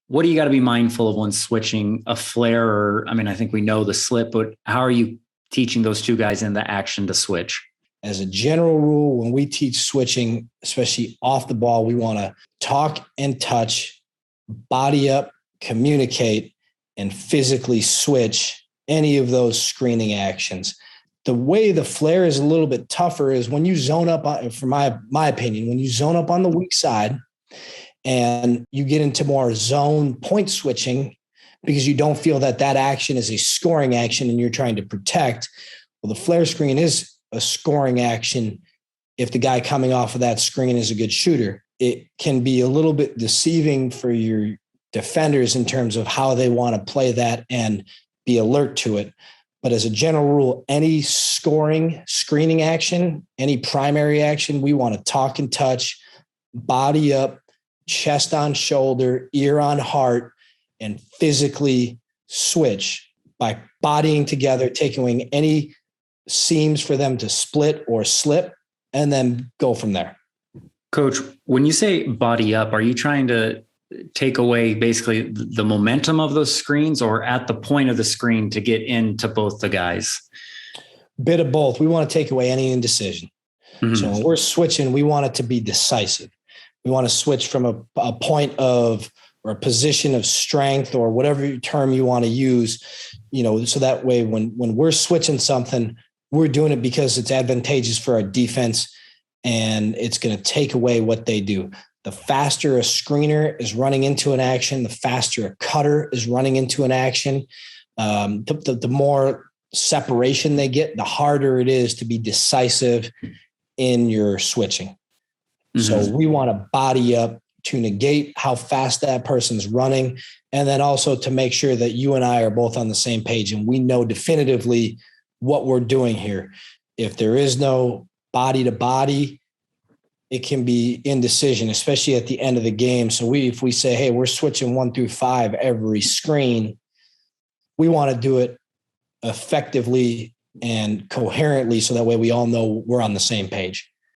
what do you got to be mindful of when switching a flare or, I mean, I think we know the slip, but how are you teaching those two guys in the action to switch? As a general rule, when we teach switching, especially off the ball, we want to talk and touch, body up, communicate, and physically switch any of those screening actions. The way the flare is a little bit tougher is when you zone up, for my opinion, when you zone up on the weak side and you get into more zone point switching because you don't feel that action is a scoring action and you're trying to protect. Well, the flare screen is a scoring action if the guy coming off of that screen is a good shooter. It can be a little bit deceiving for your defenders in terms of how they want to play that and be alert to it. But as a general rule, any scoring, screening action, any primary action, we want to talk and touch, body up, chest on shoulder, ear on heart, and physically switch by bodying together, taking away any seams for them to split or slip, and then go from there. Coach, when you say body up, are you trying to take away basically the momentum of those screens or at the point of the screen to get into both the guys? Bit of both. We want to take away any indecision. Mm-hmm. So when we're switching, we want it to be decisive. We want to switch from a point of or a position of strength or whatever term you want to use, so that way when we're switching something, we're doing it because it's advantageous for our defense and it's going to take away what they do. The faster a screener is running into an action, the faster a cutter is running into an action, the more separation they get, the harder it is to be decisive in your switching. Mm-hmm. So we want to body up to negate how fast that person's running, and then also to make sure that you and I are both on the same page and we know definitively what we're doing here. If there is no body to body, it can be indecision, especially at the end of the game. So if we say, hey, we're switching 1 through 5 every screen, we want to do it effectively and coherently so that way we all know we're on the same page.